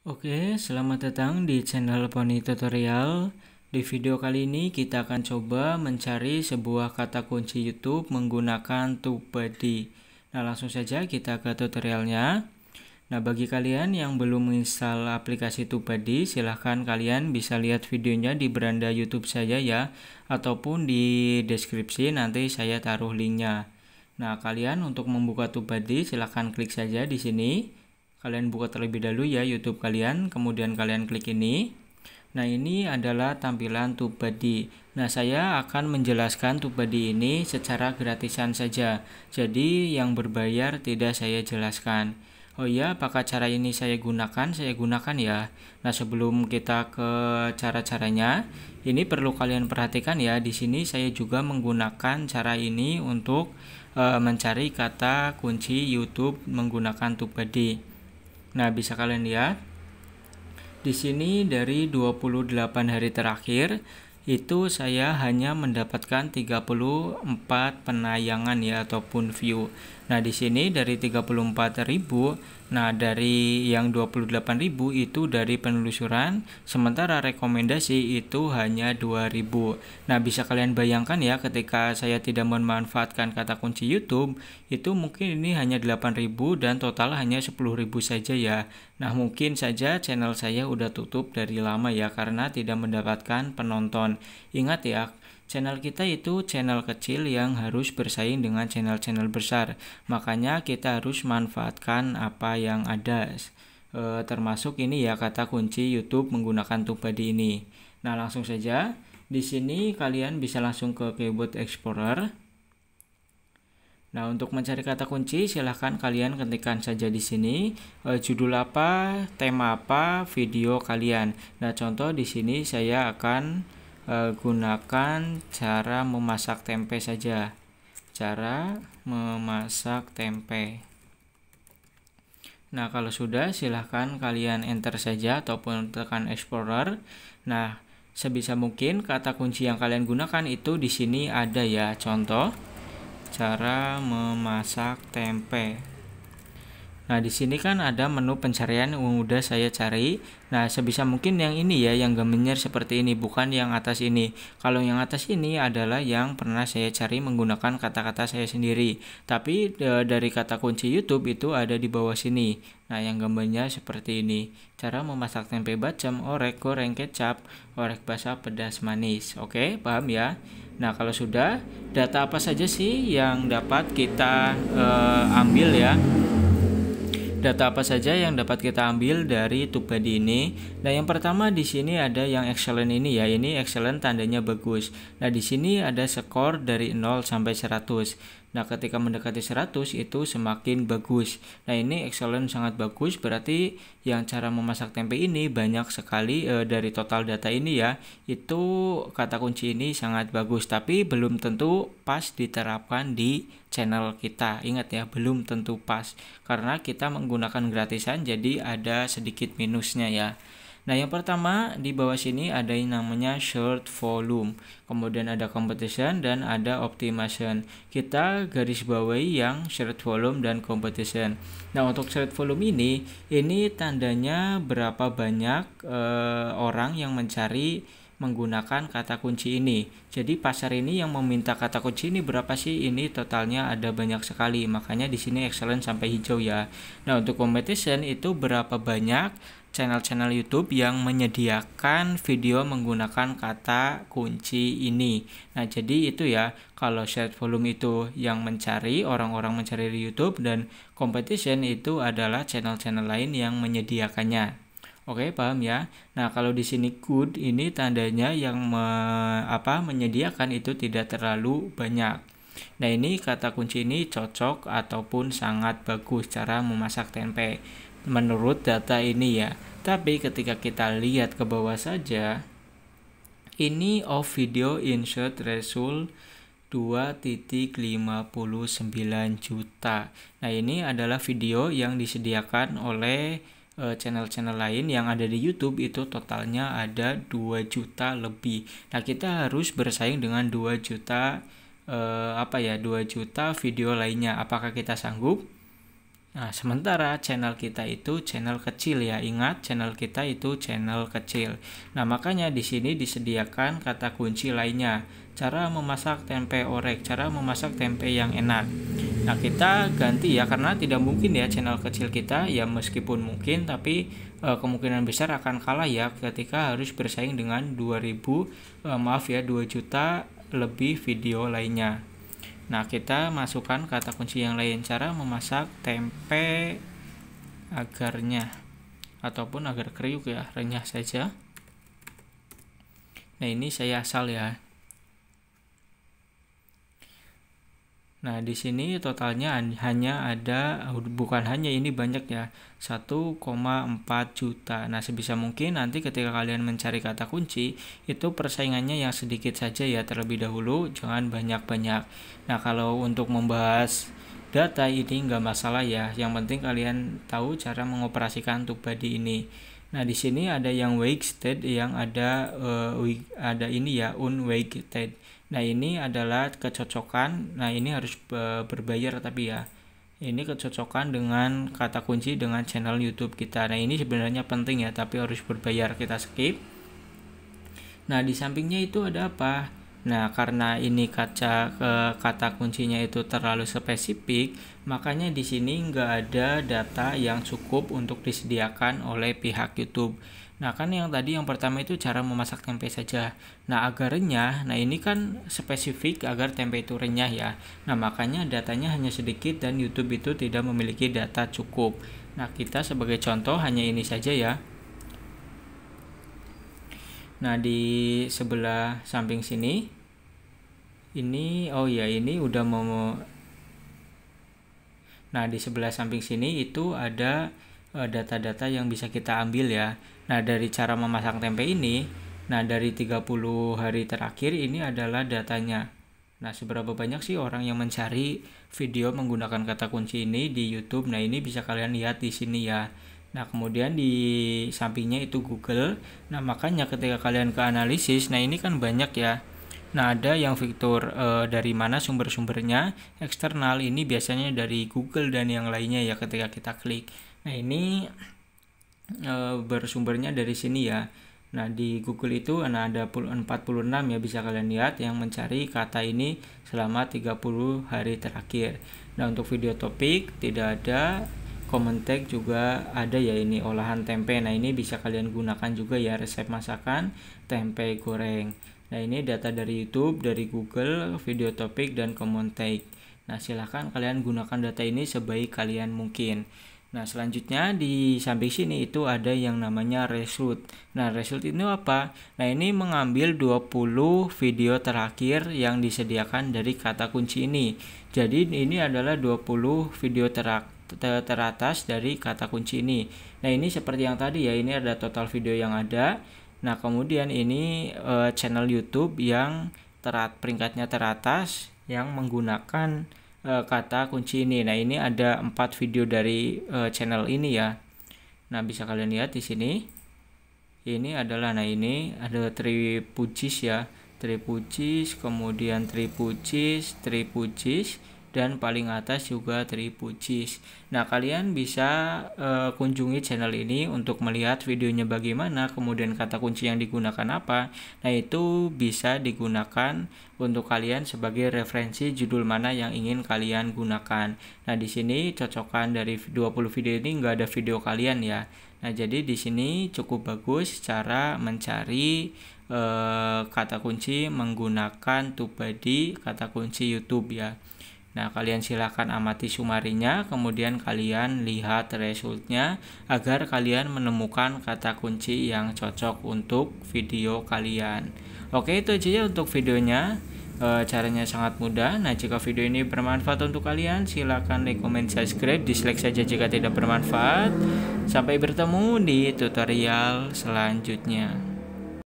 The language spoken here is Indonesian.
Oke, selamat datang di channel Poni Tutorial. Di video kali ini kita akan coba mencari sebuah kata kunci YouTube menggunakan TubeBuddy. Nah, langsung saja kita ke tutorialnya. Nah, bagi kalian yang belum menginstal aplikasi TubeBuddy, silahkan kalian bisa lihat videonya di beranda YouTube saya ya, ataupun di deskripsi nanti saya taruh linknya. Nah, kalian untuk membuka TubeBuddy silahkan klik saja di sini. Kalian buka terlebih dahulu ya YouTube kalian, kemudian kalian klik ini. Nah, ini adalah tampilan TubeBuddy. Nah, saya akan menjelaskan TubeBuddy ini secara gratisan saja. Jadi, yang berbayar tidak saya jelaskan. Oh iya, apakah cara ini saya gunakan? Saya gunakan ya. Nah, sebelum kita ke cara-caranya, ini perlu kalian perhatikan ya. Di sini saya juga menggunakan cara ini untuk mencari kata kunci YouTube menggunakan TubeBuddy. Nah, bisa kalian lihat di sini dari 28 hari terakhir itu saya hanya mendapatkan 34 penayangan ya ataupun view. Nah, di sini dari 34.000, nah dari yang 28.000 itu dari penelusuran, sementara rekomendasi itu hanya 2.000. Nah, bisa kalian bayangkan ya ketika saya tidak memanfaatkan kata kunci YouTube, itu mungkin ini hanya 8.000 dan total hanya 10.000 saja ya. Nah, mungkin saja channel saya udah tutup dari lama ya karena tidak mendapatkan penonton. Ingat ya, channel kita itu channel kecil yang harus bersaing dengan channel-channel besar. Makanya kita harus manfaatkan apa yang ada. Termasuk ini ya kata kunci YouTube menggunakan TubeBuddy ini. Nah, langsung saja. Di sini kalian bisa langsung ke Keyboard Explorer. Nah, untuk mencari kata kunci silahkan kalian ketikkan saja di sini judul apa, tema apa, video kalian. Nah, contoh di sini saya akan gunakan cara memasak tempe saja. Cara memasak tempe. Nah, kalau sudah silahkan kalian enter saja ataupun tekan Explorer. Nah, sebisa mungkin kata kunci yang kalian gunakan itu di sini ada ya. Contoh cara memasak tempe. Nah, di sini kan ada menu pencarian yang udah saya cari. Nah, sebisa mungkin yang ini ya, yang gambarnya seperti ini, bukan yang atas ini. Kalau yang atas ini adalah yang pernah saya cari menggunakan kata-kata saya sendiri. Tapi dari kata kunci YouTube itu ada di bawah sini. Nah, yang gambarnya seperti ini. Cara memasak tempe bacem, orek, goreng, kecap, orek basah, pedas, manis. Oke, paham ya? Nah, kalau sudah, data apa saja sih yang dapat kita ambil ya? Data apa saja yang dapat kita ambil dari TubeBuddy ini? Nah, yang pertama di sini ada yang excellent ini ya. Ini excellent tandanya bagus. Nah, di sini ada skor dari 0 sampai 100. Nah, ketika mendekati 100 itu semakin bagus. Nah, ini excellent sangat bagus, berarti yang cara memasak tempe ini banyak sekali dari total data ini ya. Itu kata kunci ini sangat bagus, tapi belum tentu pas diterapkan di channel kita. Ingat ya, belum tentu pas karena kita menggunakan gratisan, jadi ada sedikit minusnya ya. Nah, yang pertama di bawah sini ada yang namanya short volume, kemudian ada competition dan ada optimization. Kita garis bawahi yang short volume dan competition. Nah, untuk short volume ini tandanya berapa banyak orang yang mencari menggunakan kata kunci ini. Jadi pasar ini yang meminta kata kunci ini berapa sih? Ini totalnya ada banyak sekali. Makanya di sini excellent sampai hijau ya. Nah, untuk competition itu berapa banyak channel-channel YouTube yang menyediakan video menggunakan kata kunci ini. Nah, jadi itu ya, kalau short volume itu yang mencari, orang-orang mencari di YouTube, dan competition itu adalah channel-channel lain yang menyediakannya. Oke, paham ya. Nah, kalau di sini good ini tandanya yang menyediakan itu tidak terlalu banyak. Nah, ini kata kunci ini cocok ataupun sangat bagus cara memasak tempe menurut data ini ya. Tapi ketika kita lihat ke bawah saja, ini off video insert result 2.59 juta. Nah, ini adalah video yang disediakan oleh channel-channel lain yang ada di YouTube, itu totalnya ada 2 juta lebih. Nah, kita harus bersaing dengan 2 juta 2 juta video lainnya. Apakah kita sanggup? Nah, sementara channel kita itu channel kecil ya. Ingat, channel kita itu channel kecil. Nah, makanya di sini disediakan kata kunci lainnya. Cara memasak tempe orek, cara memasak tempe yang enak. Nah, kita ganti ya, karena tidak mungkin ya channel kecil kita, ya meskipun mungkin, tapi kemungkinan besar akan kalah ya ketika harus bersaing dengan 2 juta lebih video lainnya. Nah, kita masukkan kata kunci yang lain, cara memasak tempe agarnya ataupun agar kriuk ya, renyah saja. Nah, ini saya asal ya. Nah, di sini totalnya hanya ada, bukan hanya ini, banyak ya, 1,4 juta. Nah, sebisa mungkin nanti ketika kalian mencari kata kunci, itu persaingannya yang sedikit saja ya terlebih dahulu, jangan banyak-banyak. Nah, kalau untuk membahas data ini nggak masalah ya, yang penting kalian tahu cara mengoperasikan TubeBuddy ini. Nah, di sini ada yang weighted, yang ada ini ya, unweighted. Nah, ini adalah kecocokan. Nah, ini harus berbayar tapi ya. Ini kecocokan dengan kata kunci dengan channel YouTube kita. Nah, ini sebenarnya penting ya, tapi harus berbayar, kita skip. Nah, di sampingnya itu ada apa? Nah, karena ini kata kuncinya itu terlalu spesifik, makanya di sini nggak ada data yang cukup untuk disediakan oleh pihak YouTube. Nah, kan yang tadi yang pertama itu cara memasak tempe saja. Nah, agar renyah, nah ini kan spesifik agar tempe itu renyah ya. Nah, makanya datanya hanya sedikit dan YouTube itu tidak memiliki data cukup. Nah, kita sebagai contoh hanya ini saja ya. Nah, di sebelah samping sini ini, oh ya, ini udah mau. Nah, di sebelah samping sini itu ada data-data yang bisa kita ambil ya. Nah, dari cara memasak tempe ini, nah dari 30 hari terakhir ini adalah datanya. Nah, seberapa banyak sih orang yang mencari video menggunakan kata kunci ini di YouTube? Nah, ini bisa kalian lihat di sini ya. Nah, kemudian di sampingnya itu Google. Nah, makanya ketika kalian ke analisis, nah ini kan banyak ya. Nah, ada yang fitur dari mana sumber-sumbernya, eksternal, ini biasanya dari Google dan yang lainnya ya ketika kita klik. Nah, ini bersumbernya dari sini ya. Nah, di Google itu ada 46 ya, bisa kalian lihat yang mencari kata ini selama 30 hari terakhir. Nah, untuk video topik tidak ada, comment tag juga ada ya, ini olahan tempe. Nah, ini bisa kalian gunakan juga ya, resep masakan tempe goreng. Nah, ini data dari YouTube, dari Google, video topik, dan comment tag. Nah, silahkan kalian gunakan data ini sebaik kalian mungkin. Nah, selanjutnya di samping sini itu ada yang namanya result. Nah, result ini apa? Nah, ini mengambil 20 video terakhir yang disediakan dari kata kunci ini. Jadi, ini adalah 20 video teratas dari kata kunci ini. Nah, ini seperti yang tadi ya, ini ada total video yang ada. Nah, kemudian ini channel YouTube yang peringkatnya teratas yang menggunakan kata kunci ini. Nah, ini ada 4 video dari channel ini ya. Nah, bisa kalian lihat di sini. Ini adalah, nah ini ada Tripucis ya. Tripucis, kemudian Tripucis, dan paling atas juga Tripucis. Nah, kalian bisa kunjungi channel ini untuk melihat videonya bagaimana, kemudian kata kunci yang digunakan apa. Nah, itu bisa digunakan untuk kalian sebagai referensi judul mana yang ingin kalian gunakan. Nah, di sini cocokan dari 20 video ini nggak ada video kalian ya. Nah, jadi di sini cukup bagus cara mencari kata kunci menggunakan TubeBuddy kata kunci YouTube ya. Nah, kalian silahkan amati sumarinya, kemudian kalian lihat resultnya agar kalian menemukan kata kunci yang cocok untuk video kalian. Oke, itu aja ya untuk videonya. Caranya sangat mudah. Nah, jika video ini bermanfaat untuk kalian, silahkan like, comment, subscribe, dislike saja jika tidak bermanfaat. Sampai bertemu di tutorial selanjutnya.